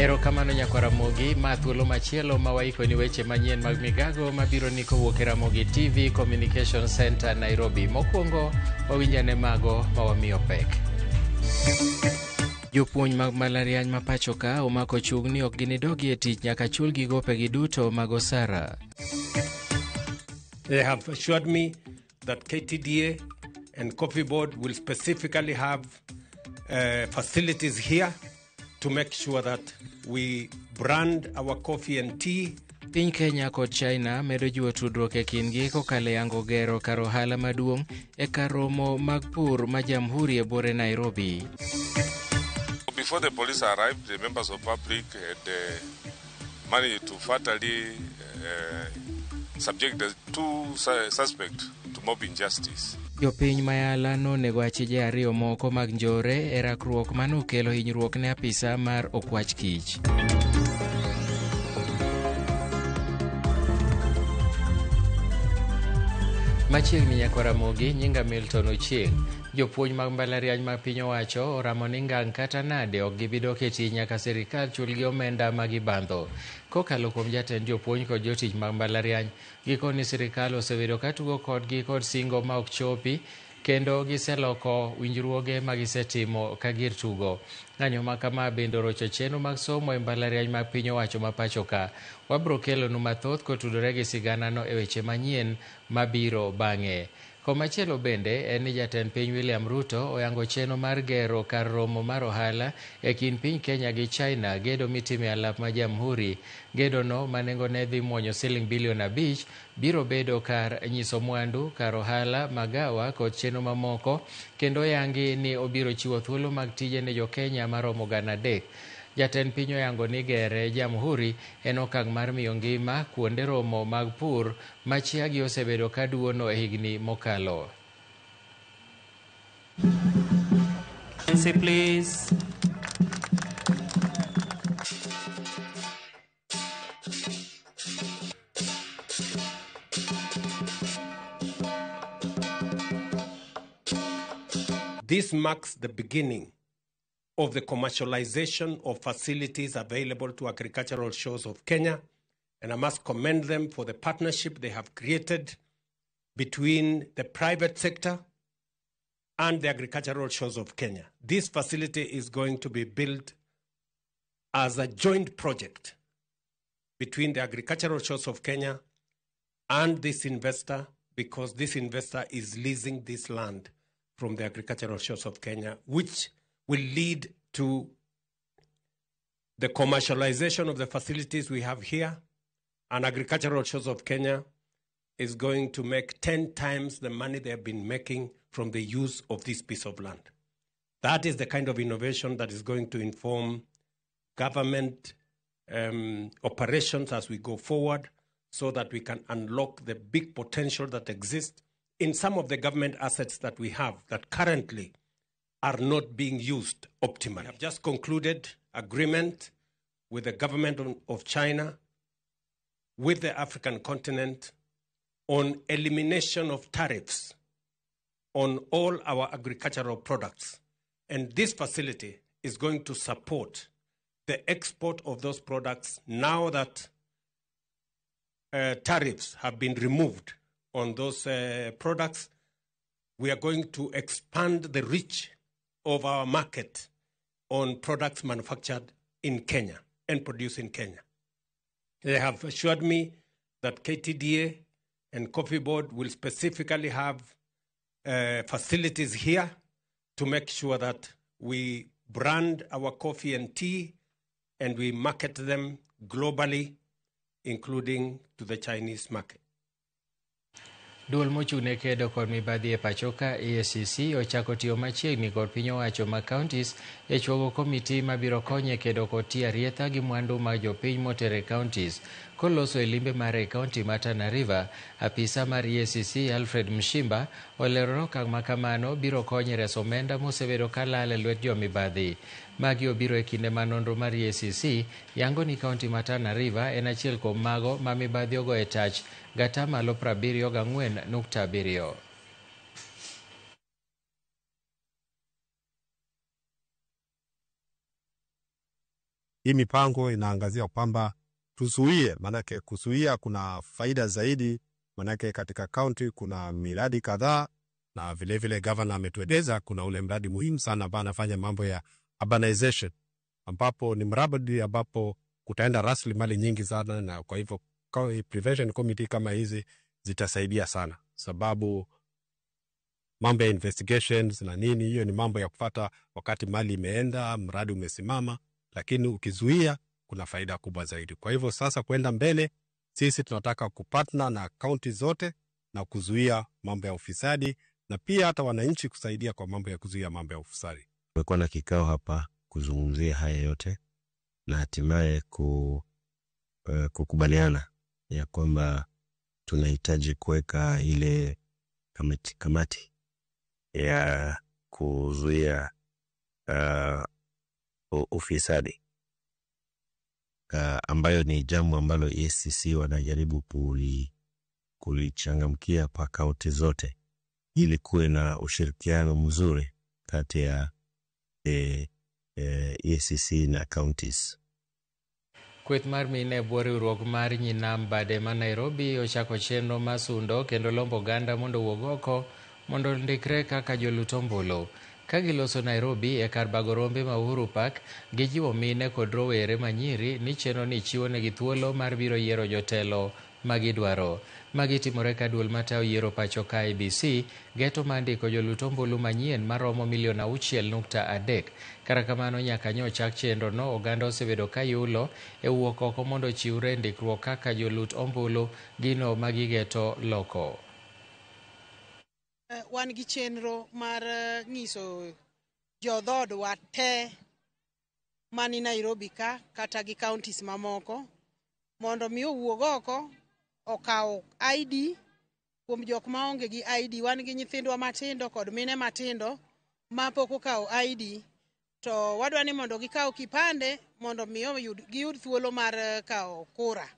Erokamano Ramogi, ma thuolo machielo mawaiko ni weche manyien mag migago mabiro ni kowuok e Ramogi TV Communication Center Nairobi. Mokwongo wawinjane mago mawamiyo pek. Jopuonj mag mbalariany ma pacho ka omako chung' ni ok ginidogi e tich nyaka chulgi gopegi duto mag osara. They have assured me that KTDA and Coffee Board will specifically have facilities here to make sure that we brand our coffee and tea. Piny Kenya kod China medo jiwo tudruok e kindgi kokalo yango gero kar ohala maduong' e kar romo mag pur ma Jamhuri e bore Nairobi. Before the police arrived, the members of public had money to fatally subject the two suspects to mob injustice. Jopiny mayala nonego achije ariyo moko mag njore e rakruok manokelo hinyruok ne apisa mar okwach kich. Machiegni nyaka Ramogi, nyinga Milton Ochieng'. Jopuonj mag mbalariany mag piny owacho oramo ni ngang' kata nade ok gibidok e tich nyaka sirikal chulgi omenda ma gibandho. Kokalo kuom jatend jopuonj kod jotich mag mbalariany, giko ni sirikal osebedo katugo kodgi kod singo ma ok chopi, kendo giseloko winjruoge ma gisetimo ka gir tugo. Ng'anyo ma kama bende orocho chenro mag somo e mbalariany mag piny owacho ma pacho ka. Wabro kelonu mathoth kotudore gi siganano e weche manyien mabiro bang'e. Komachielo bende en ni jatend piny William Ruto oyango chenro mar gero kar romo mar ohala e kind piny Kenya gi China, gedo mitime alap ma Jamhuri. Gedo no manengo ne dhi muonyo siling bilion 5 biro bedo kar nyiso mwandu, kar ohala, magawa kod chenro mamoko, kendo yangi ni obiro chiwo thuolo mag tije ne jo Kenya maromo 3,000. Jatend piny oyango ni gere Jamhuri en okang' mar miyo ngima kuonde romo mag pur ma chiagi osebedo ka duono e higni mokalo. Please. This marks the beginning of the commercialization of facilities available to agricultural shores of Kenya, and I must commend them for the partnership they have created between the private sector and the agricultural shores of Kenya. This facility is going to be built as a joint project between the agricultural shores of Kenya and this investor, because this investor is leasing this land from the agricultural shores of Kenya, which will lead to the commercialization of the facilities we have here. And agricultural shores of Kenya is going to make 10 times the money they have been making from the use of this piece of land. That is the kind of innovation that is going to inform government operations as we go forward, so that we can unlock the big potential that exists in some of the government assets that we have that currently are not being used optimally. We have just concluded agreement with the government of China, with the African continent, on elimination of tariffs on all our agricultural products. And this facility is going to support the export of those products now that tariffs have been removed on those products. We are going to expand the reach of our market on products manufactured in Kenya and produced in Kenya. They have assured me that KTDA and Coffee Board will specifically have facilities here to make sure that we brand our coffee and tea and we market them globally, including to the Chinese market. Duol mochune kedo kod mibadhi e pachoka EACC ochako tiyo machiegni kod piny owacho ma counties e chwogo komiti mabiro konye kedo kod tiyo arietha gi mwandu mag jopiny motere counties. Koloso e limbe mare e kaunti ma Tana River, apisa mar EACC Alfred Mshimba olero okang' ma kamano biro konyo reso omenda mosebedo ka lal e lwet jomibadhi. Magi obiro e kinde ma nonro mar EACC yango ni kaunti ma Tana River en achiel kuom mago ma mibadhi ogo e tach gatamalo 74.7. hii mipango inaangazia kwamba tuzuie, manake kuzuia kuna faida zaidi, manake katika county kuna miradi kadhaa, na vile vile governor ametueleza kuna ule mradi muhimu sana ambao anafanya mambo ya urbanization, ambapo ni mradi ambapo kutaenda rasilimali nyingi sana, na kwa hivyo prevention committee kama hizi zitasaidia sana, sababu mambo ya investigations na nini, hiyo ni mambo ya kufuata wakati mali imeenda, mradi umesimama, lakini ukizuia kuna faida kubwa zaidi. Kwa hivyo sasa kwenda mbele, sisi tunataka kupartner na county zote na kuzuia mambo ya ufisadi, na pia hata wananchi kusaidia kwa mambo ya kuzuia mambo ya ufisadi. Tumekuwa na kikao hapa kuzungumzia haya yote na hatimaye kukubaliana ya kwamba tunahitaji kuweka ile kamati ya kuzuia ufisadi, ambayo ni jambo ambalo EACC wanajaribu kulichangamkia pa kaunti zote, ili kuwe na ushirikiano mzuri kati ya EACC na counties. Kweth mar mine bwo riwruok mar Nyinam Bade ma Nairobi ochako chenro masundo kendo lombo oganda mondo owuog oko mondo ndikre kaka jolut ombulu. Ka giloso Nairobi e kar bago rombe ma Uhuru Park, gijiwo mine kod rowere manyiri ni chenro ni chiwo negi thuolo mar biro yiero jotelo magidwaro. Magitimore ka duol matayo yiero pacho ka IEBC geto mandiko jolut ombulu manyien maromo 6.3 million. Kata kamano nyaka nyochak chenro no, oganda osebedo ka yulo e wuok oko mondo chiwre ndikruok kaka jolut ombulu gino magigeto loko. Wan gi chenro mar nyiso jodhodwa te mani Nairobi ka kata gi counties mamoko mondo mi owuog oko okaw ID kuom jok ma onge gi ID. Wan gi nyithindwa matindo kod mine matindo ma pok okaw ID, to wadwani mondo gikaw kipande mondo mi giyud thuolo mar kaw kura,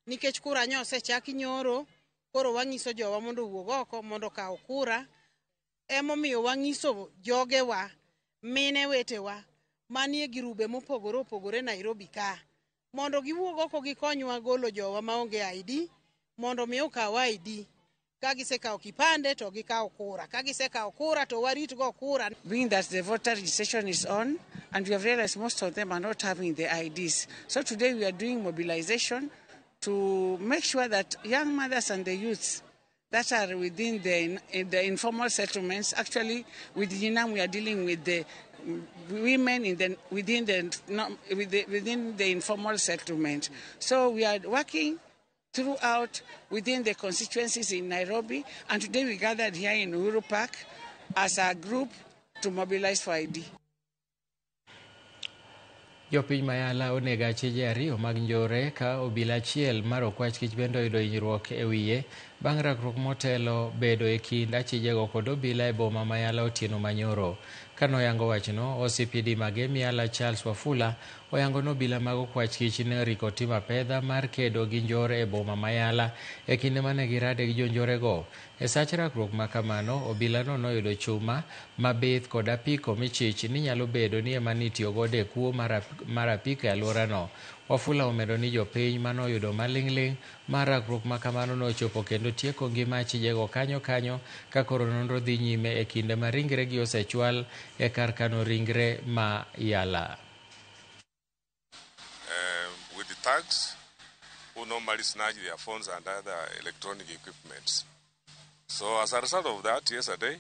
nikech kura osechaki nyoro. Koro wanyiso jowa mondo owuog oko mondo kaw kura. Emomiyo wanyiso jogewa, mine wetewa manie girube mopogore opogore Nairobi ka mondo giwuog oko gikonywa golo jowa maonge ID mondo mi okaw ID. Ka gisekaw kipande to gikaw kura, ka gisekaw kura to warit go kura. Being that the voter registration is on and we have realized most of them are not having the IDs, so today we are doing mobilization to make sure that young mothers and the youths that are within the informal settlements, actually with Nyinam we are dealing with the women within the informal settlement. So we are working throughout within the constituencies in Nairobi, and today we gathered here in Uhuru Park as a group to mobilize for ID. Jopiny Mayala onego achije ariyo mag njore ka obila achiel mar okwach kich bende oyudo hinyruok e wiye bang' rakruok motelo bedo e kind achijego kod obila e boma Mayala otieno manyoro. Kanoyango wachno, OCPD Magemiala Charles Wafula oyango ni obila mag okwach kich ne oriko tim apedha mar kedo gi njore e boma Mayala e kinde mane girade gi jonjorego. E sach rakruok ma kamano, obila no noyudo chuma mabith kod apiko michich ni nyalo bedo ni ema nitiyo godo e kuo mar apiko e alworano. Wafula omedo ni jopiny manoyudo maling'ling' mar rakruok ma kamano nochopo kendo tieko ngima achijego kanyo ka koro nonro dhi nyime e kinde ma ringregi osechwal e kar kano ringre ma Yala. With the thugs who normally snatch their phones and other electronic equipment. So as a result of that, yesterday,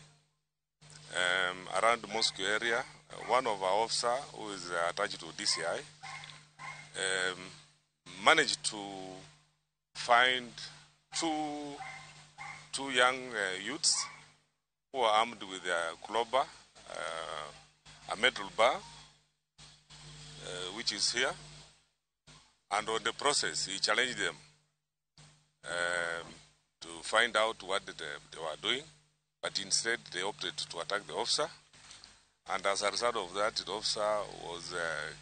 around Mosque area, one of our officers who is attached to DCI managed to find two young youths who are armed with a clobber, a metal bar, which is here. And on the process, he challenged them to find out what they were doing, but instead they opted to attack the officer. And as a result of that, the officer was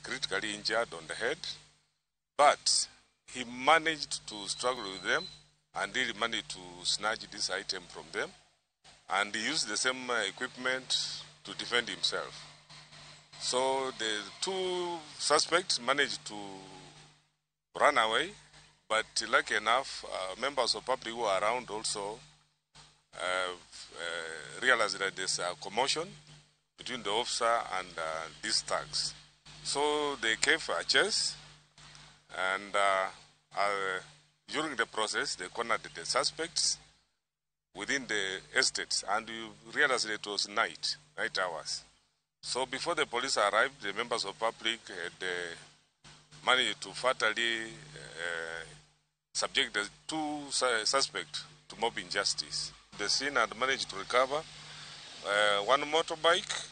critically injured on the head, but he managed to struggle with them and really managed to snatch this item from them, and he used the same equipment to defend himself. So the two suspects managed to run away, but lucky enough, members of public who are around also realized that there's a commotion between the officer and these thugs. So they gave a chase, and during the process, they cornered the suspects within the estates, and you realized it was night hours. So before the police arrived, the members of public had managed to fatally subject the two suspects to mob injustice. The scene had managed to recover one motorbike.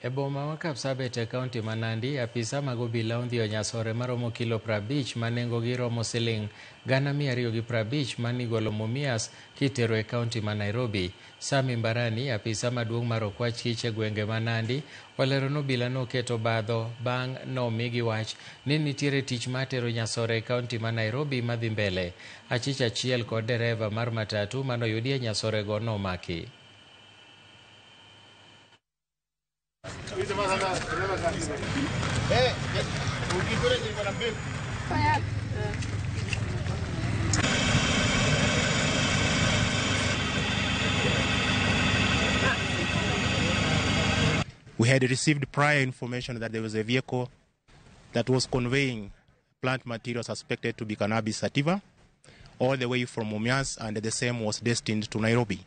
E boma ma Kapsabet e kaunti ma Nandi, apisa mag obila ondhiyo nyasore maromo kilo 50 ma nengogi romo siling 250,000 manigolo Mumias kitero e kaunti ma Nairobi. Sami Mbarani, apisa maduong' mar okwach kich e gwenge ma Nandi, olero ni obila noketo badho bang' nomigi wach ni nitiere tich matero nyasore e kaunti ma Nairobi madhi mbele. Achich achiel kod dereva mar matatu manoyudi e nyasore go nomaki. We had received prior information that there was a vehicle that was conveying plant material suspected to be cannabis sativa all the way from Mumias, and the same was destined to Nairobi.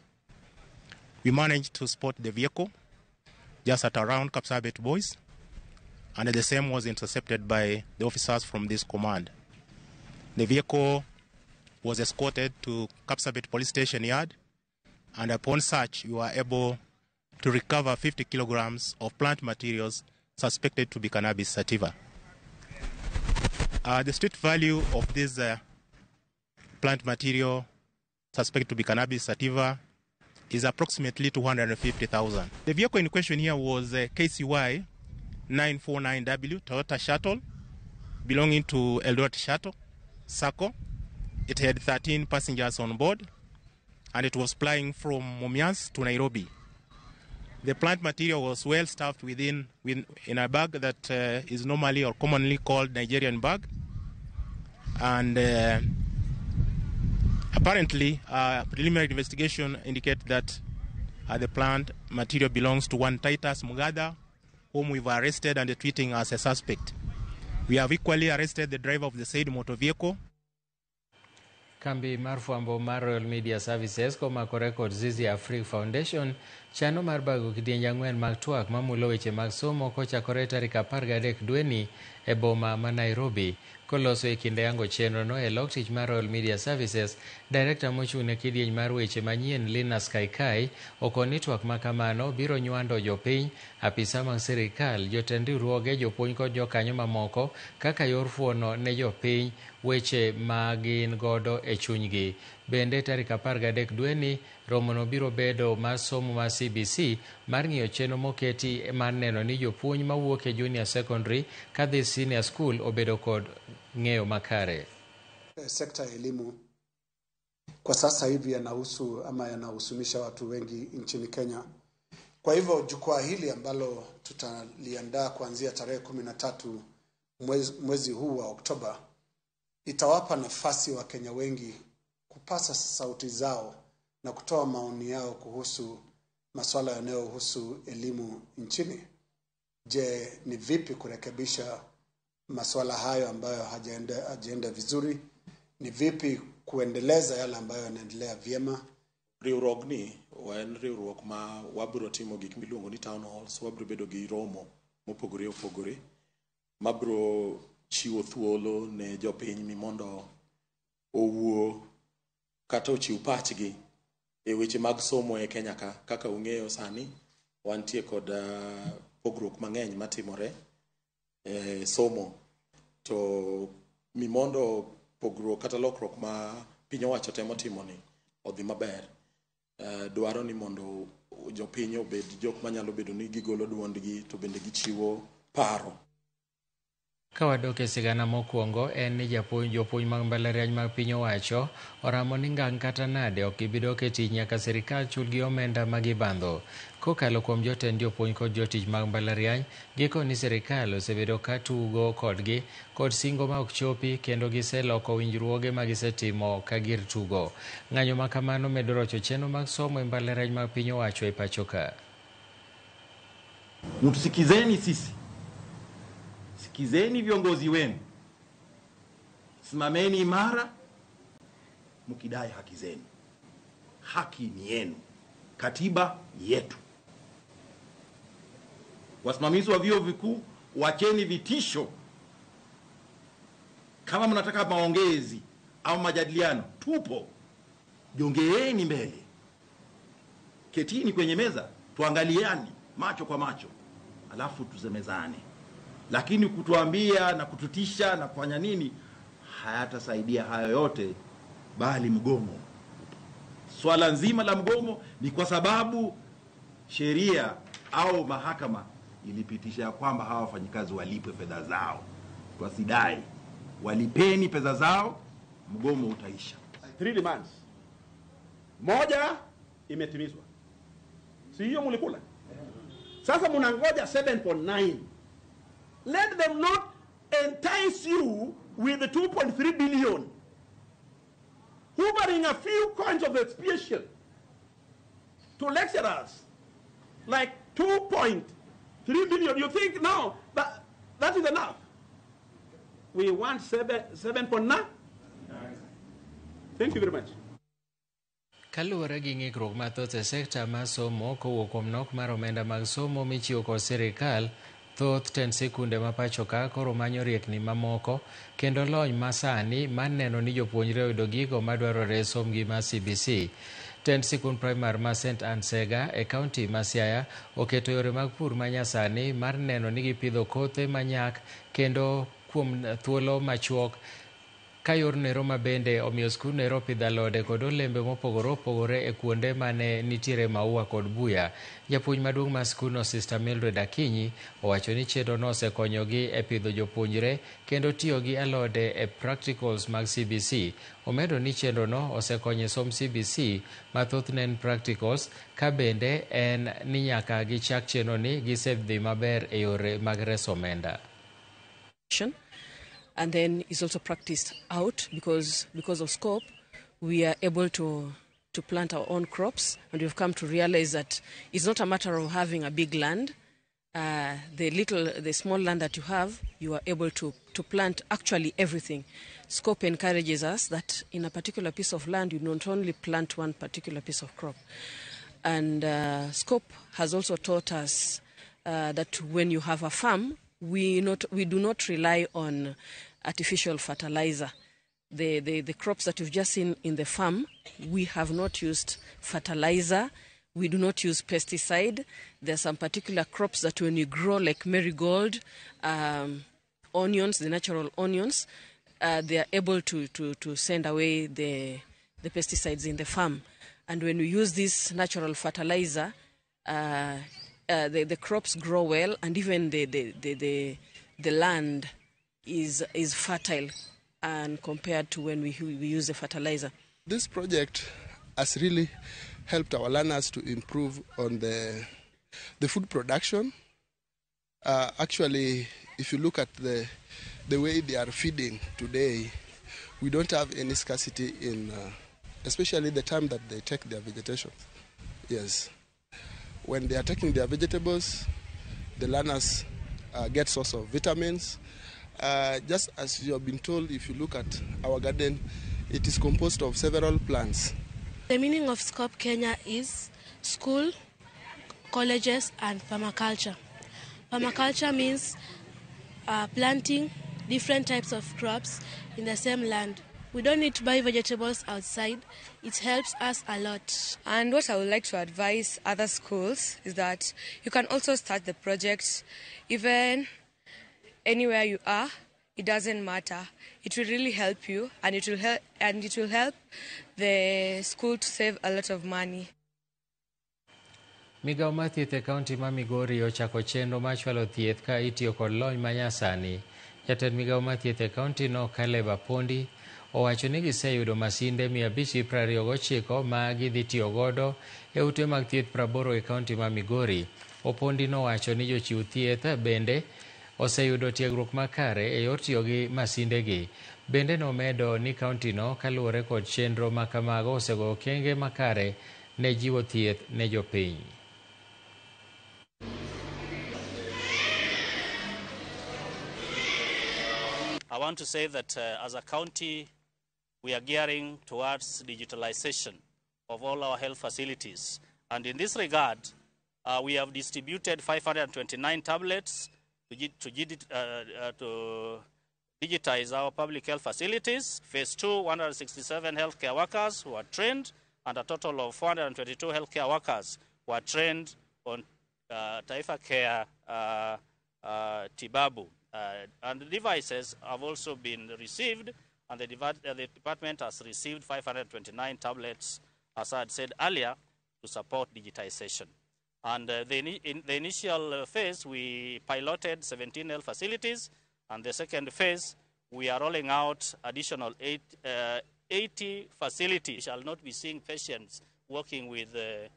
We managed to spot the vehicle just at around Kapsabet Boys, and the same was intercepted by the officers from this command. The vehicle was escorted to Kapsabet Police Station Yard, and upon search, we were able to recover 50 kilograms of plant materials suspected to be cannabis sativa. The street value of this plant material suspected to be cannabis sativa is approximately 250,000. The vehicle in question here was a KCY 949W Toyota Shuttle belonging to Eldoret Shuttle Sacco. It had 13 passengers on board, and it was flying from Mumias to Nairobi. The plant material was well stuffed in a bag that is normally or commonly called Nigerian bag, and apparently preliminary investigation indicates that the plant material belongs to one Titus Mugada, whom we've arrested and treating as a suspect. We have equally arrested the driver of the said motor vehicle. Kambi mar fwambo mar Royal Media Services komako rekod Zizi Afrique Foundation chano mar bago kidienje 4 mag twak mamulo weche mag somo kochakore tarik 13 dweni e boma ma Nairobi. Koloso e kinde yango chenro no e lok tich mar Royal Media Services, Director mochung' ne kidieny mar weche manyien Linus Kaikai okoni twak makamano biro nywando jopiny, apisa mag sirikal, jotend riwruoge, jopuonj kod jokanyo mamoko kaka yor fuono ne jopiny weche magin godo e chunygi. Bende tarik 13 dweni romono biro bedo mar somo mar CBC mar ng'iyo chenro moketi mar neno ni jopuonj mawuok e junior secondary kadhi senior school obedo kod ng'eyo makare. Sekta ya elimu kwa sasa hivi yanahusu ama yanahusunisha watu wengi nchini Kenya. Kwa hivyo jukwaa hili ambalo tutaliandaa kuanzia tarehe 13 mwezi huu wa Oktoba itawapa nafasi wa Kenya wengi kupasa sauti zao na kutoa maoni yao kuhusu masuala yanayohusu elimu nchini. Je, ni vipi kurekebisha masuala hayo ambayo hajaenda vizuri? Ni vipi kuendeleza yale ambayo yanaendelea vyema? Riwruogni wan riwruok ma wabiro timo gik miluongo ni town halls, wabiro bedo gi romo mopogore opogore mabiro chiwo thuolo ne jopiny mi mondo owuo kata ochiw pachgi e weche mag somo e Kenya ka. Kaka ung'eyo sani wantie kod pogruok mang'eny matimore somo, to mi mondo pogruok kata lokruok ma piny owacho temo timo ni odhi maber, dwaro ni mondo jopiny obed jok manyalo bedo ni gigolo duondgi to bende gichiwo paro. Kawadok e sigana mokwongo en ni jopuonj mag mbalariany mag piny owacho oramo ni ngang' kata nade ok gibidok e tich nyaka sirikal chulgi omenda ma gibandho. Kokalo kuom jotend jopuonj kod jotich mag mbalariany, giko ni sirikal osebedo ka tugo kodgi kod singo ma ok chopi kendo giseloko winjruoge ma gisetimo ka gir tugo. Ng'anyo ma kamano medo rocho chenro mag somo e mbalariany mag piny owacho e pacho ka. Mtusikizeni sisi. Sikizeni viongozi wenu. Simameni imara mkidai haki zenu. Haki ni yenu. Katiba ni yetu. Wasimamizi wa vyuo vikuu, wacheni vitisho. Kama mnataka maongezi au majadiliano, tupo. Jongeeni mbele. Ketini kwenye meza, tuangaliani macho kwa macho. Alafu tuzemezane. Lakini kutuambia na kututisha na kufanya nini hayatasaidia hayo yote, bali mgomo. Swala nzima la mgomo ni kwa sababu sheria au mahakama ilipitisha kwamba hawa wafanyikazi walipwe fedha zao. Tusidai, walipeni pesa zao, mgomo utaisha. 3 demands. Moja imetimizwa. Si hiyo mlikula? Sasa mnangoja 7.9. Let them not entice you with the 2.3 billion. Hoovering a few coins of expiation to lecturers like 2.3 billion. You think now that is enough? We want 7.9. Thank you very much. Kaluwore gi ng'ikruok mathoth e sekta mar somo kowuok kuom nok mar omenda mag somo michiwo kod sirikal, thoth tend sikunde ma pacho ka koro manyo riekni mamoko kendo lony masani mar neno ni jopuonjre oyudo gigo madwarore e somgi mar CBC. Tend sikund primar ma St. Anne Sega e kaunti ma Siaya oketo yore mag pur manyasani mar neno ni gipidho kothe manyak kendo kuom thuolo machuok. Ka yor nero ma bende omiyo skund nero pidho alode kod olembe mopogore opogore e kuonde mane nitiere maua kod buya. Japuonj maduong' mar skundno Sister Mildred Akinyi owacho ni chenrono osekonyogi e pidho jopuonjre kendo tiyo gi alode e practicals mag CBC. Omedo ni chenrono osekonyo som CBC mathothne en practicals, ka bende en ni nyaka gichak chenroni gisedhi maber e yore mag reso omenda. And then it's also practiced out because of scope. We are able to plant our own crops, and we've come to realize that it's not a matter of having a big land. The small land that you have, you are able to plant actually everything. Scope encourages us that in a particular piece of land, you not only plant one particular piece of crop. And Scope has also taught us that when you have a farm, we do not rely on artificial fertilizer. The crops that you've just seen in the farm, we have not used fertilizer. We do not use pesticide. There are some particular crops that when you grow, like marigold, onions, the natural onions, they are able to send away the pesticides in the farm. And when we use this natural fertilizer, the crops grow well, and even the land is fertile, and compared to when we use the fertilizer. This project has really helped our learners to improve on the food production. Actually, if you look at the way they are feeding today, we don't have any scarcity in, especially the time that they take their vegetation. Yes. When they are taking their vegetables, the learners get source of vitamins. Just as you have been told, if you look at our garden, it is composed of several plants. The meaning of Scope Kenya is school, colleges, and permaculture. Permaculture means planting different types of crops in the same land. We don't need to buy vegetables outside. It helps us a lot. And what I would like to advise other schools is that you can also start the project even anywhere you are. It doesn't matter. It will really help you, and it will help the school to save a lot of money. Migao mathieth e kaunti ma Migori ochako chenro machwalo thieth ka itiyo kod lony manyasani. Jatend migawo mathieth e kaunti no Caleb Apondi owacho ni giseyudo masinde 529 ma gidhi tiyo godo e ute mag thieth 80 e kaunti ma Migori. Opondi nowacho ni jochiw thieth bende oseyudo tiegruok makare e yor tiyo gi masindegi. Bende nomedo ni kaunti no kaluwore kod chenro ma kamago osego okenge makare ne jiwo thieth ne jopiny. I want to say that as a county, we are gearing towards digitalization of all our health facilities. And in this regard, we have distributed 529 tablets to digitize our public health facilities. Phase 2, 167 healthcare workers who are trained, and a total of 422 healthcare workers who are trained on Taifa Care Tibabu. And the devices have also been received, and the department has received 529 tablets, as I had said earlier, to support digitization. And in the initial phase, we piloted 17 health facilities, and the second phase, we are rolling out additional 80 facilities. We shall not be seeing patients working with the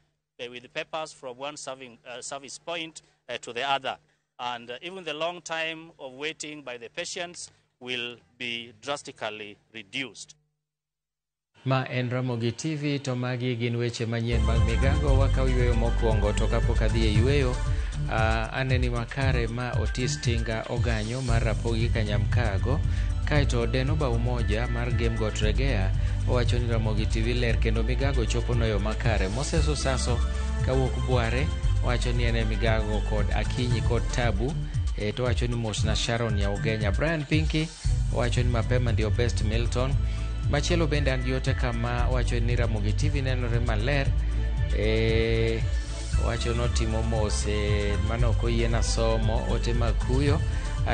papers from one service point to the other. And even the long time of waiting by the patients will be drastically reduced. Ma en Ramogi TV, to magi gin weche manyien mag migago wakaw yweyo mokwongo to kapok adhi e yweyo. Aneni makare ma Otis Tinga Oganyo mar Rapogi Kanyamkago, kaito Deno ba umoja mar Game Got Regea owacho ni Ramogi TV ler kendo migago chopo no yo makare. Moses Osaso kawuok Bware wacho ni ene migago kod Akinyi kod Tabu to wacho ni mos na Sharon ya Ugenya. Brian Pinky wacho ni mapema ndio best Milton. Machielo bende an yote kama wacho ni Ramogi TV nenore maler wacho notimo mose manoko yiena somo ote makuyo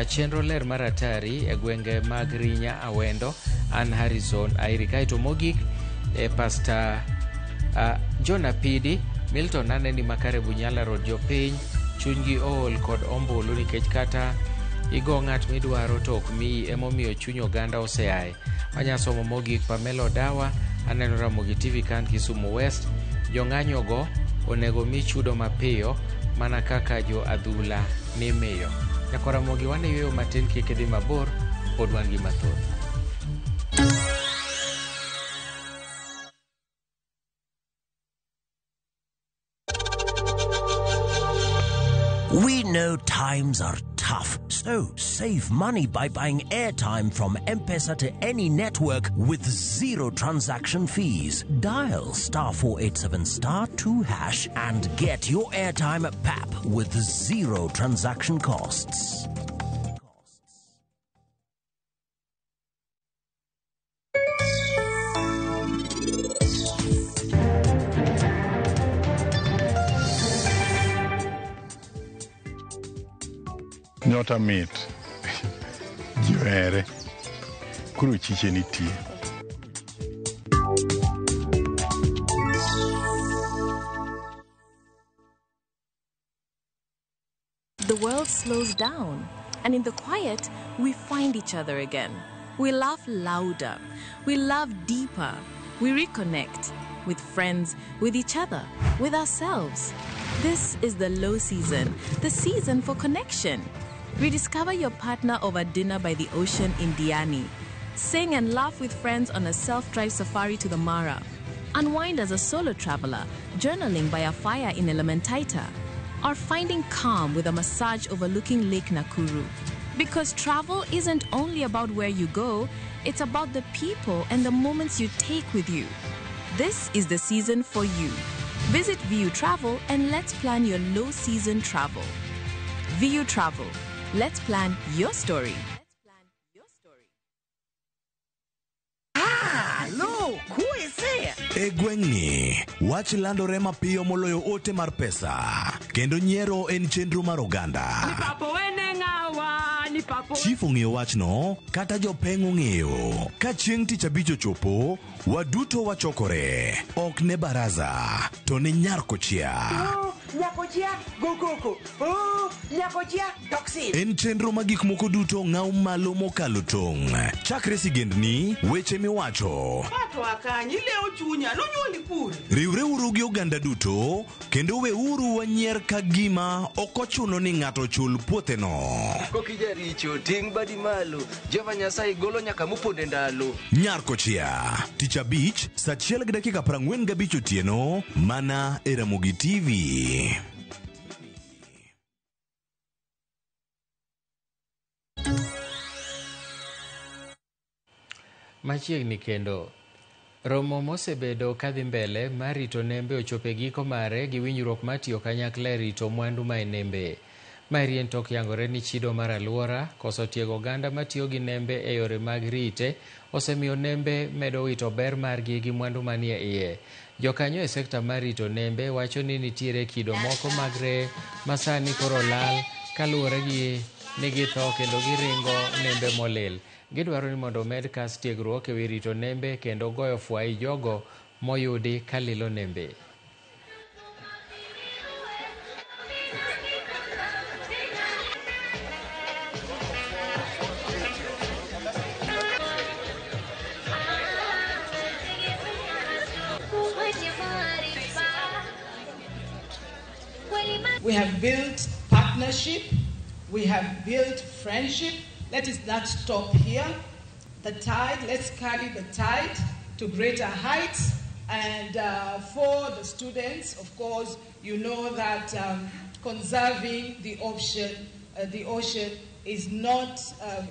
chenro ler maratari e gwenge mag Rinya Awendo Ann Harrison Airikai to mogik Pastor John Apidi Milton aneni makare Bunyala Road jopiny chunygi ol kod ombulu nikech kata igo ng'at midwaro to ok mi emomiyo chuny oganda oseaye. Anyasomo mogik Pamelo Dawa aneno Ramogi TV kan Kisumu West. Jong'anyo go onego mi chudo mapiyo mana kaka jo adhula mimiyo. Nyakora Ramogi wane yweyo matin kikidhi mabor pod wan gi mathoth. We know times are tough, so save money by buying airtime from M-Pesa to any network with zero transaction fees. Dial *487*2# and get your airtime PAP with zero transaction costs. Nyota mit jiwere kuru chiche nitie. The world slows down, and in the quiet, we find each other again. We laugh louder, we love deeper, we reconnect with friends, with each other, with ourselves. This is the low season, the season for connection. Rediscover your partner over dinner by the ocean in Diani. Sing and laugh with friends on a self-drive safari to the Mara. Unwind as a solo traveler, journaling by a fire in Elementaita. Or finding calm with a massage overlooking Lake Nakuru. Because travel isn't only about where you go, it's about the people and the moments you take with you. This is the season for you. Visit VU Travel and let's plan your low season travel. VU Travel. Let's plan your story. Hello, who is there? Egwengni, wach landore mapiyo moloyo ote mar pesa. Kendo nyiero en chenro mar oganda. Chief ong'eyo wachno, kata jopeng' ong'eyo. Ka chieng' tich abich ochopo, waduto wachokore. Ok ne baraza, to ne nyar kochia. Nyakochia gokoko. Oh, nyakochia toxin. En chenro magik moko duto ng'aw malo mokalo tong'. Chakre sigendni weche miwacho. Pato akanyi leo chunya nonyuoli kure. Riwreuru gi oganda duto kendo weuru wanyier ka gima ok ochuno ni ng'ato chul puotheno. Kokija richo ting badi malo. Jehova Nyasaye golo nyaka moponde ndalo. Nyarkochia tich abich saa 1:45 otieno mana e Ramogi TV. Machiegni kendo romo mosebedo kadhi mbele marito nembe ochope giko mare gi winjruok matiyo kanyakla e rito mwandu ma nembe. Marien tok yangore ni chido mar aluora koso tiego oganda matiyo gi nembe e yore mag rite osemiyo nembe medo wito ber margi gi mwandu manie iye. Jokanyo e sekta mar rito nembe wacho ni nitiere kido moko mag ree masani koro lal kaluwore gi ni githo kendo giringo nembe molil. Gidwaro ni mondo med kas tiegruok e wi rito nembe kendo goyo fwai jogo moyudi kalilo nembe. We have built partnership, we have built friendship. Let it not stop here. The tide, let's carry the tide to greater heights. And for the students, of course, you know that conserving the ocean is not,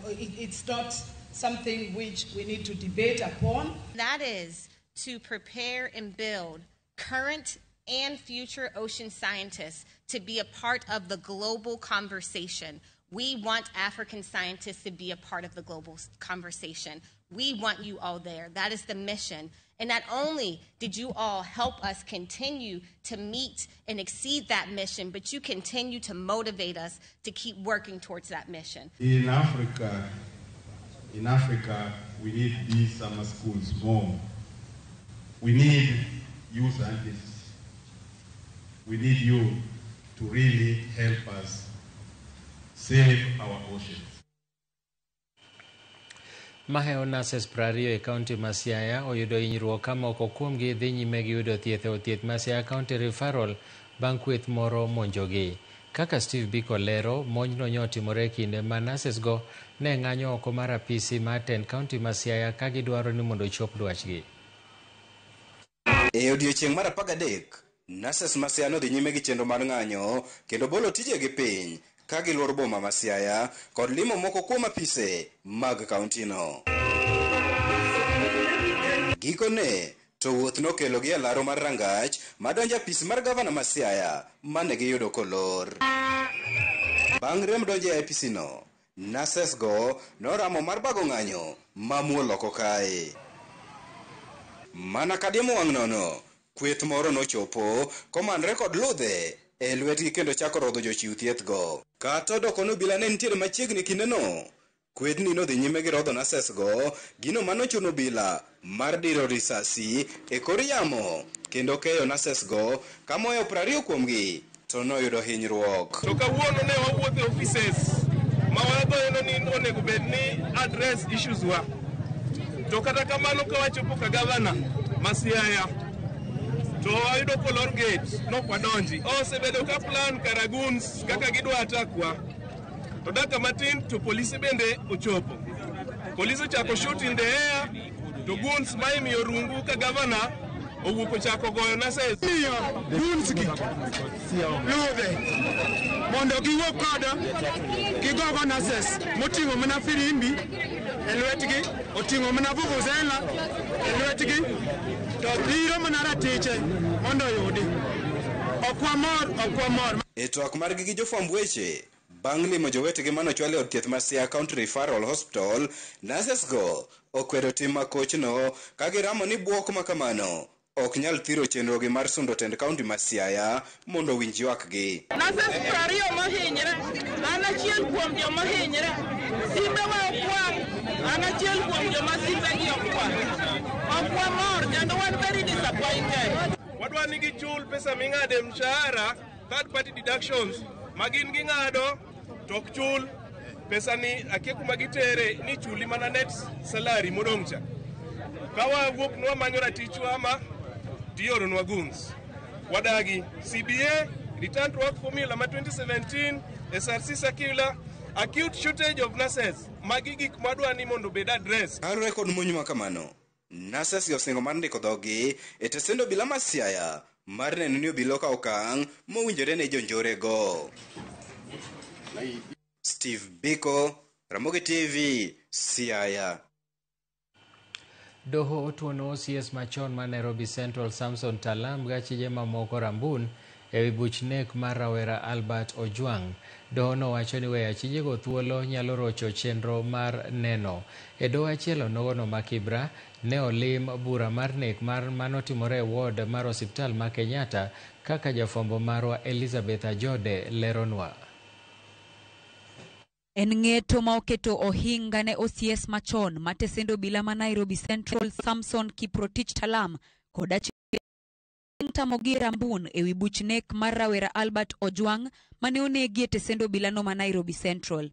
it's not something which we need to debate upon. That is to prepare and build current and future ocean scientists to be a part of the global conversation. We want African scientists to be a part of the global conversation. We want you all there. That is the mission. And not only did you all help us continue to meet and exceed that mission, but you continue to motivate us to keep working towards that mission. In Africa, we need these summer schools more. We need you scientists. We need you to really help us save our oceans. Maheo nurses 20 e kaunti ma Siaya oyudo hinyruok ka moko kuomgi dhi nyime gi yudo thieth e thieth ma Siaya County Referral bang' kweth moro monjogi. Kaka Steve Biko lero, monjno nyotimore kinde ma nurses go ne ng'anyo oko mar apisi ma Ten County ma Siaya ka gidwaro ni mondo chop dwachgi. E odiechieng' mar 13, nurses ma Siaya nodhi nyime gi chenro mar ng'anyo kendo bolo tijegi piny ka giluor boma ma Siaya kod limo moko kuom apise mag kauntino. Gikone to wuoth nokelogi e laro mar rangach madonjo apis mar gavana ma Siaya mane giyudo kolor. Bang' rem donjo e apisino, nurses go noramo mar bago ng'anyo mamuol oko kae. Mana kadiemo wang' nono, kweth moro nochopo komanre kod ludhe e lwetgi kendo chako rodho jochiw thieth go. Kata odoko nobila ne nitiere machiegni kindeno, kwethni nodhi nyime gi rodho nurses go, gino manochuno obila mar diro risasi e kor yamo kendo keyo nurses go ka moyo 20 kuomgi to noyudo hinyruok. To kawuono ne wawuotho e offices ma wadhoeno ni onego bed ni address issues wa. To kata kamano ka wachopo ka gavana ma Siaya to wayudo kolor gate nok wadonji. Osebedo ka plan karaguns kaka gidwa atakwa. To daka matin to polisi bende ochopo. Polisi chako shoot in the air to guns ma imiyo rungu ka gavana owuok ochako goyo nurses. Guns gi ludhe mondo giwuok koda gigogo nurses moting'o mana firimbi e lwetgi, oting'o mana vuvuzela e lwetgi, to biro mana ratiche mondo yudi. Okwamor. E twak margi gi jofwamb weche bang' limo jowetegi manochwal e od thieth ma Siaya County Referral Hospital, nurses go okwedo tim makochno ka giramo ni buok ma kamano ok nyal thiro chenrogi mar sundo tend kaunti ma Siaya mondo winj ywakgi. Nurses 20 mohinyre, an achiel kuom joma hinyre, simbe wa okwang, an achiel kuom joma simbegi okwang. Okwamor kendo wan very disappointed. Wadwa ni gichul pesa ming'ade mshahara third party deductions magin gingado tok chul pesa ni akeku magitere ni chuli mana net salary modongcha kawa wuok nwa manyora tichwa ama dioro nwa guns wadagi CBA return to work formula ma 2017 SRC circular acute shortage of nurses magigik madwa ni mondo bed address record monyuma kamano nurses yosingo mar ndiko dhogi etesendo bila Masiaya mar neno ni obilo ka okang' mowinjore ne jonjore go. Steve Biko, Ramogi TV, Siaya. Doho otuono OCS machon ma Nairobi Central Samson Talam gachije mamoko Rambun ewi buch nek mar rawera Albert Ojwang. Doho nowacho ni weyo achijego thuolo nyalo rocho chenro mar neno. E doho achiel onogono ma Kibra ne olim bura mar nek mar manotimore e ward mar osiptal ma Kenyatta kaka jafwambo marwa Elizabeth Ajode leronwa. En ng'eto ma oketo ohinga ne OCS machon matesendo bila ma Nairobi Central Samson Kiprotich Talam koda Tamogi Rambun ewi buch nek mar rawera Albert Ojwang mane onegi e tesendo bila no ma Nairobi Central.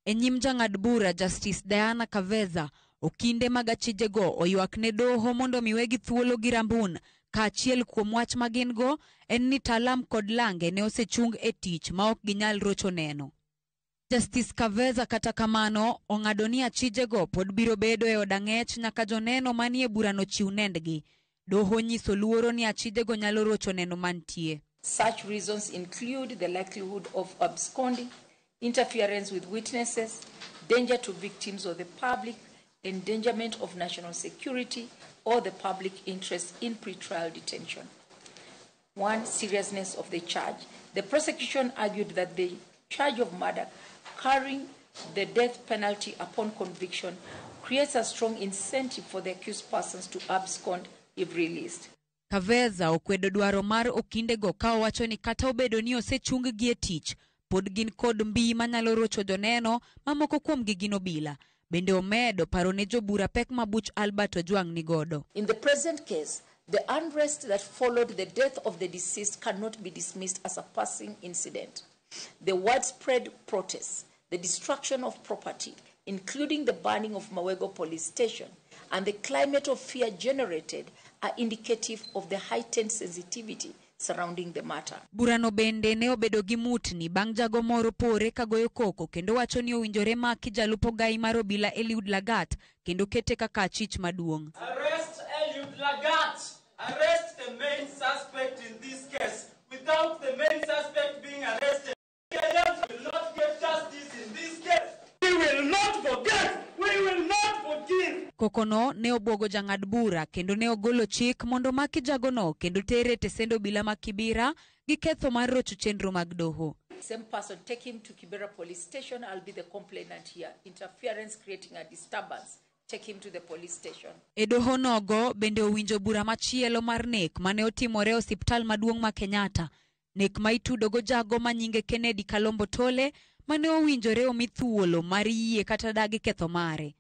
E nyim jang'ad bura Justice Diana Kaveza okinde mag achijego oywak ne doho mondo miwegi thuolo gi Rambun ka achiel kuom wach magin go en ni Talam kod Lange ne osechung e tich ma ok ginyal rocho neno. Justice Kaveza kata kamano ong'ado ni achijego pod biro bedo e od ang'ech nyaka joneno manie burano chiw nendgi. Doho nyiso luoro ni achijego nyalo rocho neno mantie. Such reasons include the likelihood of absconding, interference with witnesses, danger to victims or the public, endangerment of national security or the public interest in pretrial detention. 1. Seriousness of the charge. The prosecution argued that the charge of murder carrying the death penalty upon conviction creates a strong incentive for the accused persons to abscond if released. Kaveza okwedo dwaro mar okindego ka owacho ni kata obedo ni osechung gi e tich pod gin kod mbii manyalo rocho joneno mamoko kuom gi gin obila. Bende omedo paro ne jobura pek mabuch Albert Ojwang ni godo. In the present case, the unrest that followed the death of the deceased cannot be dismissed as a passing incident. The widespread protests, the destruction of property, including the burning of Mawego police station, and the climate of fear generated are indicative of the heightened sensitivity surrounding the matter. Burano bende ne obedo gi mutni bang' jago moro pore kagoyo koko kendo wacho ni owinjore maki jalupo gai mar obila Eliud Lagat kendo kete kaka achich maduong'. Arrest Eliud Lagat. Arrest the main suspect in this case. Without the main suspect being arrested, Kenyans will not get justice in this case. We will not forget. We will not forgive. Kokono ne obwogo jang'ad bura kendo ne ogolo chik mondo maki jagono kendo tere tesendo bila makibira gi ketho mar rocho chenro mag doho. Same person, take him to Kibera police station. I'll be the complainant here. Interference creating a disturbance. Take him to the police station. E doho nogo bende owinjo bura machielo mar nek mane otimore osiptal maduong' ma Kenyatta. Nek ma itudo go jago manyinge Kennedy Kalombo Tole mane owinjore omi thuolo mar yie kata dagi ketho mare.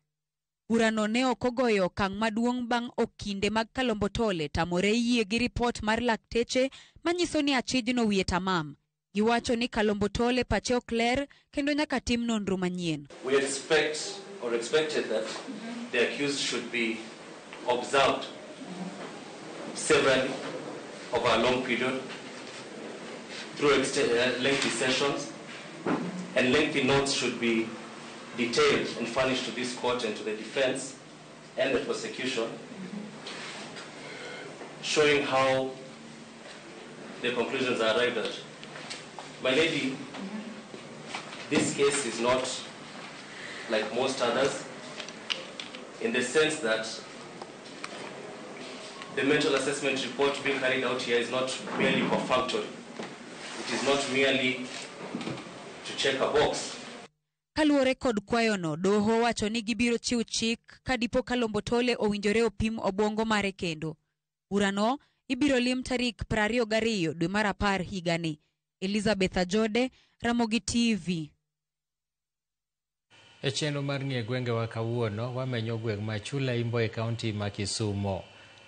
Burano ne okogoyo okang' maduong' bang' okinde mag Kalombo Tole tamore yie gi ripot mar lakteche manyiso ni achijno wiye tamam. Giwacho ni Kalombo Tole pache ok ler kendo nyaka tim nonro manyien. We expected that the accused should be observed severally over a long period through lengthy sessions, and lengthy notes should be detailed and furnished to this court and to the defense and the prosecution, showing how the conclusions are arrived at. My lady, this case is not like most others in the sense that the mental assessment report being carried out here is not merely perfunctory. It is not merely to check a box. Kaluore kod kwayono, doho wacho ni gibiro chiw chik kadipo Kalombo Tole owinjore opim obwongo mare kendo. Burano ibiro lim tarik 22 dwe mar 10 higani. Elizabeth Ajode, Ramogi TV. E chenro mar ng'e gwenge wa kawuono, wamenyo gweng' ma Chula Imbo e kaunti ma Kisumo.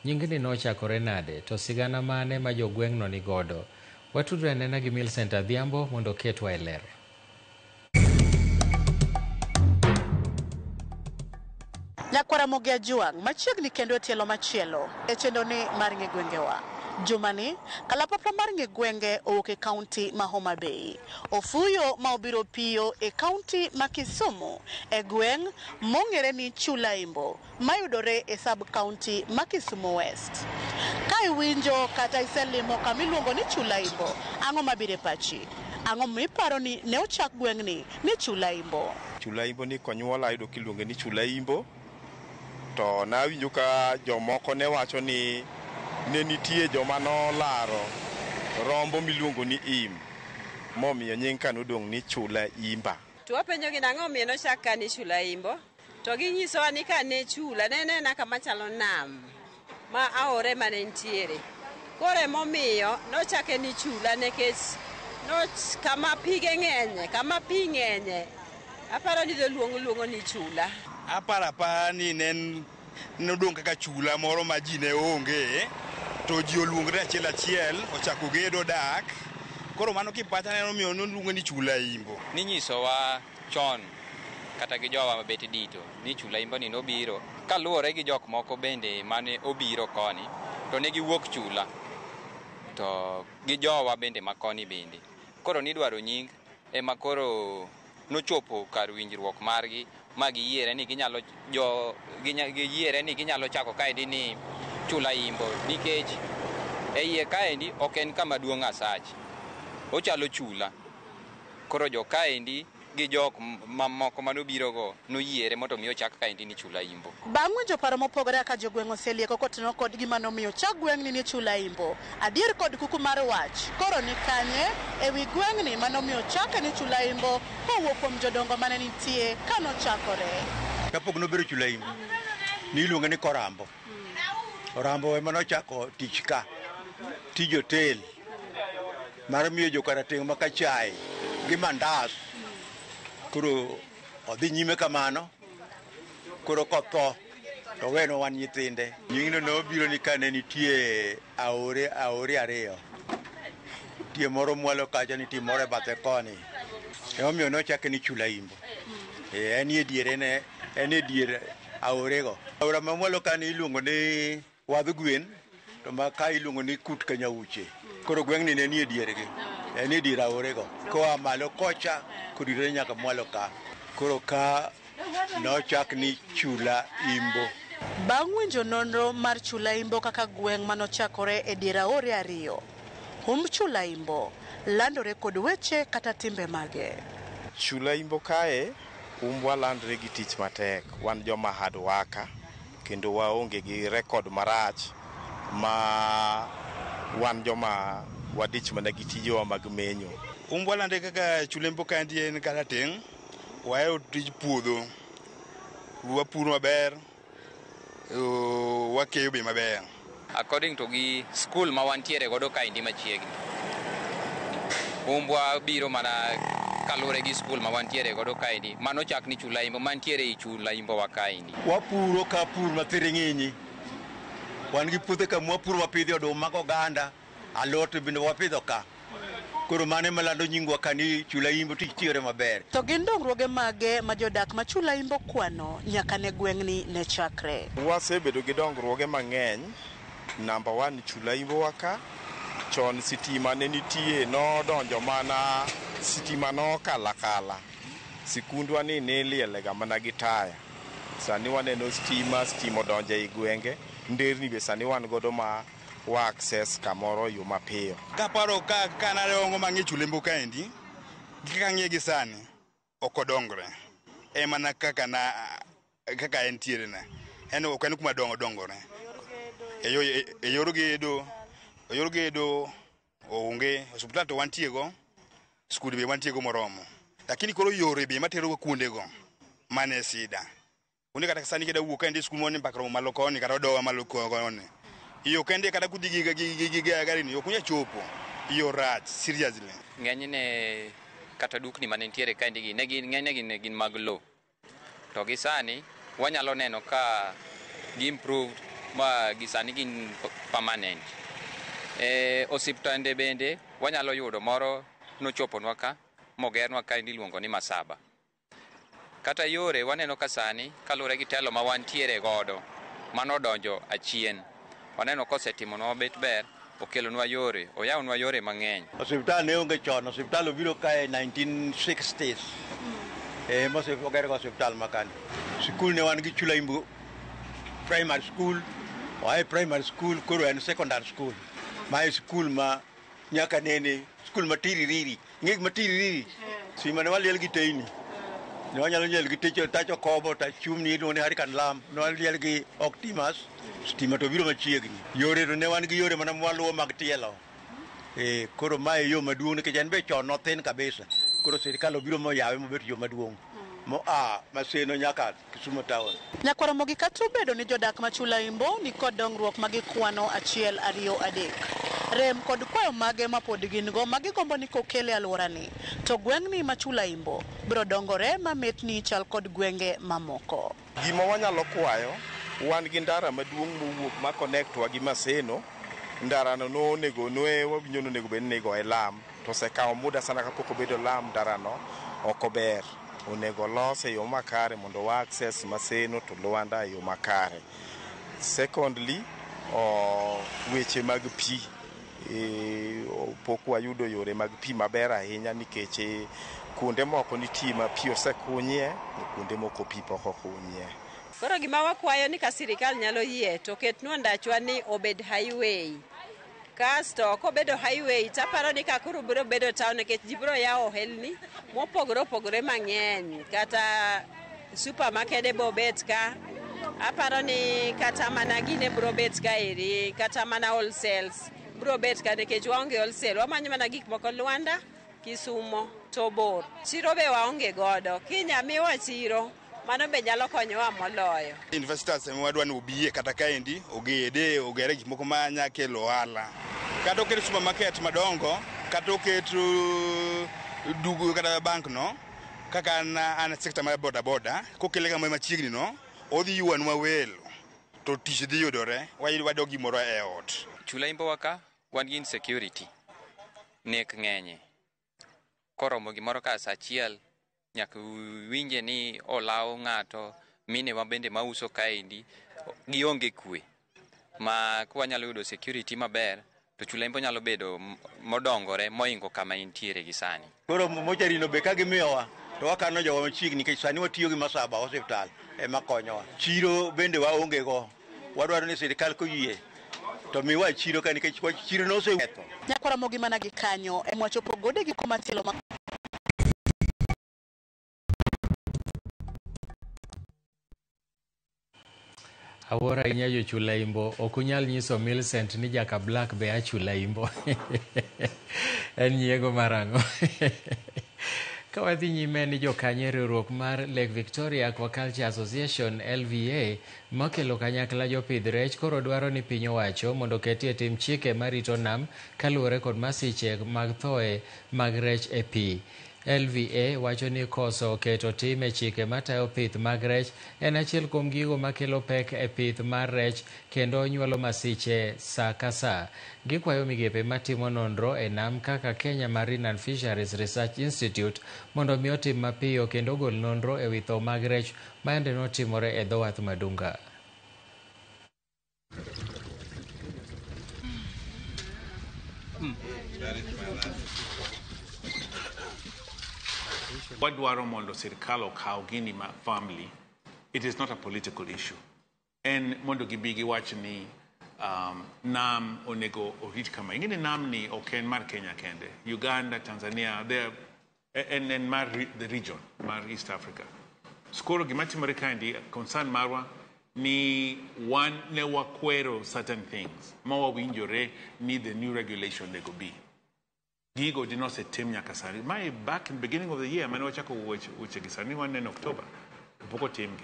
Nyingni nochakore nade, to sigana mane ma jogweng'no ni godo. Watudre nena gi Millicent Adhiambo mondo ketwa e ler. Nyakwara Mogi Ajuang machiegni kendo e tielo machielo e chenro ni mar ng'e gwengewa. Jumani kalapapla mar ng'e gwenge owuok e kaunti ma Homa Bay. Ofuyo ma obiro piyo e kaunti ma Kisumu e gweng' mong'ere ni Chula Imbo mayudore e sub kaunti ma Kisumu West. Ka iwinjo kata iselimo kamiluongo ni Chula Imbo, ang'o mabiro e pachi? Ang'o miparo ni ne ochak gweng'ni ni Chula Imbo? Chula Imbo ni konyuola ayudo kiluonge ni Chula Imbo. To nawinjo ka jomoko ne wacho ni ne nitie joma nolaro rombo miluongo ni im momiyo nying ka nodong' ni Chula Imba. To wapenjogi nang'o miyo nochak ni Chula Imbo, to ginyisowa ni ka ne chula ne nena kama chalo nam ma aore mane nitiere. Koro emomiyo nochake ni chula nikech kama pige ng'enye, kama pi ng'enye. Aparo ni luongo ni chula. Apara ni nen nodong' kaka chula moro ma ji ne onge, to ji oluongre achiel ochako gedo dak. Koro mano kipacha ne omiyo noluongo ni Chula Imbo. Ninyisowa chon kata gi jowa mabet dito ni Chula Imbo ni nobiro kaluwore gi jok moko bende mane obiro koni to ne giwuok chula to gi jowa bende makoni bende. Koro nidwaro nying ema koro nochopo kar winjruok margi ma giyiere ni ginyalo chako kaendi ni Chula Imbo nikech e iye kaendi ok en kama duong' asach, ochalo chula. Koro jo kaendi gi jok mamoko manobirogo noyiere mondo mi ochak kaendi ni Chula Imbo. Bang' winjo paro mopogore ka jogweng' oselieko kotenore kod gima nomiyo chak gweng'ni ni Chula Imbo, adier kod kuku mar wach koro ni kanye ewi gweng'ni manomiyo chak ni Chula Imbo kowuok kuom jodongo mane nitie kanochakore. Kapok nobiro Chula Imbo niluonge ni Korambo. Korambo ema nochako tich ka, tij hotel mar miyo jokarateng' maka chai gi mandas. Koro odhi nyime kamano, koro kotho to weno wan nyithinde. Nyingno nobiro ni kane nitie aore ariyo, nitie moro mwalo kacha, nitie moro e bathe koni, emomiyo nochake ni Chula Imbo. En e dier aorego. Aora ma mwalo kani iluongo ni Wadh Gwen, to ma ka iluongo ni Kut Kanyauche. Koro gweng'ni ne nie diergi, en e dier aorego. Koa malo kocha kodire nyaka mwalo ka. Koro ka nochak ni Chula Imbo. Bang' winjo nonro mar Chula Imbo kaka gweng' manochakore e dier aore ariyo, Chula Imbo landore kod weche kata timbe mage. Chula Imbo kae umbwa landre gi tich matek. Wan joma hard worker kendo waonge gi rekod marach ma wan joma wadich mana gi tijewa mag menyo. Umbwa landre kaka Chula Imbo kandi en karateng', wayo tij puodho, wapuro maber, wakeyo be maber. According to gi school ma wantiere godo kaendi machiegni, umbwa biro mana kalure gi school ma wantiere godo kaendi manochak ni Chula Imbo mantiere i Chula Imbo wa kaendi. Wapuro ka pur mathere ng'enyi, wan gi puothe ka mwapuro wapidho oduma oganda, alot bende wapidho ka. Koro mane malando nyingwa kani Chula Imbo tichire maber. To gin dongruoge mage ma jodak ma Chula Imbo kwano nyaka ne gweng'ni ne chakre. Wasebedo gi dongruoge mang'eny. Number 1 Chula Imbo waka, chon sitima ne nitie, nodonjo mana sitima no kala. Sikundwa ni nelielega mana gi taya. Sani waneno stima odonjo e gwenge. Nderni be sani wan godo ma wa access kamoro yo mapiyo. Kaparo ka kanare ongo mang'e Chula Imbo kaendi, kaka ng'e gi sani okodongre. Mana kaka entiere na. En ok en kuma dongore. E yor gedo onge, osuptal to wantiego, skul be wantiego moromo. Lakini koro yore be matero kuondego mane sida. Kuonde kata sani keda wuok kaendi skul moni mpaka romo malo koni kata odowa malo koni. Iyo kende kata kudhi gi gari ni okunya chopo. Iyo rach seriously. Ng'enyne kata dukni mane nitiere kaendi gi ng'enyne gin mag low. To gi sani wanyalo neno ka gi improved ma gisani gin permanent. Osiptande bende wanyalo yudo moro nochoponwa ka mogernwa ka iluongo ni Masaba. Kata yore waneno ka sani kalure gi telo ma wantiere godo manodonjo achien. Waneno kosetimonwa bet ber okelonwa yore, oyawnwa yore mang'eny. Osiptal ne onge chon, osiptal obiro kae 1960s. Mose ogero osiptal makani. Skul ne wan gi Chulaimbo primary school, oae primary school koro en secondary school. Mae skul ma nyaka nene, skul matiririri. Ng'ik matiririri. Sima ne waliel gi teini. Ne wanyalo liel gi techo tacho kobo ta chumni no ne Harikan Lam, ne waliel gi Optimus. Stima to biro machiegni. Yore to ne wan gi yore mana mwaluwo mag tielo. Koro mae yo maduong' nikech en be chon nothin kabisa. Koro sirikal obiro moyawe mobet yo maduong'. Maseno nyaka Kisumu town. Nyakwaramogi kata obedo ni jodak ma Chulaimbo ni kod dongruok magi kwano 1, 2, 3. Rem kod kwayo mage ma pod gin go magi gombo ni kokele alworani. To gweng'ni ma Chulaimbo biro dongore mametni chal kod gwenge mamoko. Gima wanyalo kwayo wan gi ndara maduong' mowuok ma connectwa gi Maseno. Ndarano no onego nwe wabinyo onego bed nego e Lam. To sekawo muda sana kapok obedo Lam ndarano ok ober. Onego lose yo makare mondo wa access Maseno to Luanda yo makare. Secondly, weche mag pi. Pok wayudo yore mag pi maber ahinya nikech kuonde moko nitie ma pi osekunyie, kuonde moko pi pok okunyie. Koro gima wakwayo ni ka sirikal nyalo yie to ketnwa ndachwa ni obed highway. Kasto kobedo highway taparo ni ka koro biro bedo town nikech ji biro yawo ohelni mopogore mang'eny kata supermarket bo bet ka. Aparo ni kata mana gine biro bet ka eri kata mana wholesales biro bet ka nikech waonge wholesale. Wamanyo mana gik moko Luanda, Kisumo to bor. Chiro be waonge godo. Kinya miwa chiro mano be nyalo konyowa moloyo. Investors wadwa ni obiye kata kaendi ogede ogere gik moko manya kelo ohala. Kata oketo supermarket madongo, kata oketo dugu kata bank no, kaka an sector mar boda kokele kama machiegni no, odhi yuanwa welo to tich dhi yudore wayudo gimoro e ot. Chulaimbo waka wan gi insecurity nek ng'enye. Koromo gimoro ka sa achiel nyaka winje ni olawo ng'ato mine ma bende mauso kaendi gionge kwe ma kwa nyalo yudo security maber to Chulaimbo nyalo bedo modongore moingo kama intiere gi sani. Koro mocharino be ka gimiyowa to wakano jowa machiegni nikech sani watiyo gi Masaba hospital ema konyowa. Chiro bende waonge go. Wadwaro ni sirikal koyie to miwa chiro ka nikech chiro no oseketho. Nyakwaramogi mana gi kanyo e mwachopo gode gi komachielo ma Awora ahinya jo Chulaimbo, ok unyal nyiso Millicent ni jaka Black be a Chulaimbo. En nyiego marang'o. Ka wadhi nyime ni jokanye riwruok mar Lake Victoria Aquaculture Association LVA makelo kanyakla jopidh rech koro dwaro ni piny owacho mondo ketie tim chike marito nam kaluwore kod masiche mag thoe mag rech e pi. LVA wacho ni koso keto tim e chike matayo pith mag rech en achiel kuom gigo makelo pek e pith mar rech kendo nyuolo masiche saa ka saa. Gikwayo migepe matimo nonro e nam kaka Kenya Marine and Fisheries Research Institute mondo mi otim mapiyo kendo gol nonro e wi tho mag rech maende notimore e dho wath Madunga. Wadwaro mondo sirkal okaw gini ma family. It is not a political issue. En mondo gibi giwach ni nam onego orit kama. Ingine nam ni ok en mar Kenya kende. Uganda, Tanzania, en mar the region, mar East Africa. Skoro gimatimore kaendi concern marwa ni wan ne wakwero certain things. Mawa winjore ni the new regulation lego be. Gigo did not say Tim Nyakasari. My back in the beginning of the year, I chako which gisani one in October. Boko Timge.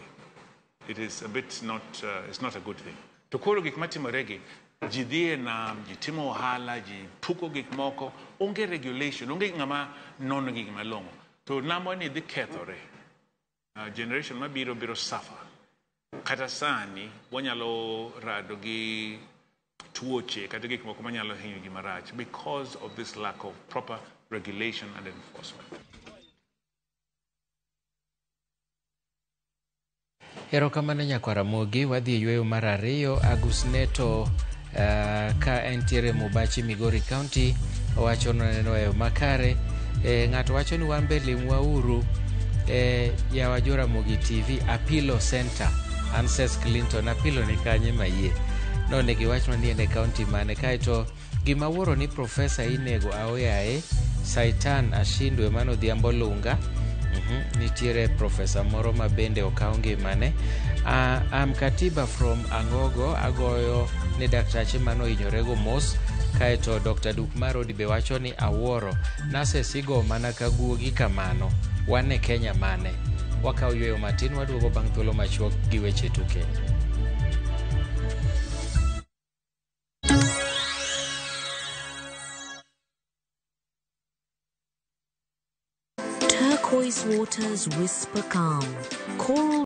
It is a bit not it's not a good thing. To koro gik matimo regi, jidie na jitimo hala, ji puko gik moko, onge regulation, onge ngama nono gik malongo. To namo ni dikethore. Generation ma biro suffer. Kata sani wanyalo rado gi tuoche kata gik moko manyalo hinyo gi marach because of this lack of proper regulation and enforcement. Erokamano Nyakwaramogi, wadhi yweyo mar ariyo. Agus Neto ka entiere Mubachi, Migori County, owacho neno eyo makare. Ng'ato wacho ni wan be limwauru yawa Joramogi TV Apilo Center, Anses Clinton. Apilo ni kanye mayie no ne giwachno ni ene county mane, kaito gima wuoro ni Profesa Inego Aoyaye Saitan Ashindwe mano Dhiambo Lunga. Nitiere profesa moro ma bende okawo ngimane. Am Katiba from Angogo, agoyo ni daktache mano hinyorego mos. Kaito Dr. Dukmarodi be wacho ni awuoro nase sigo mana kaguogi kamano, wan e Kenya mane. Wakawo yweyo matin, waduogo bang' thuolo machuok gi weche tuke. Turquoise waters whisper calm. Coral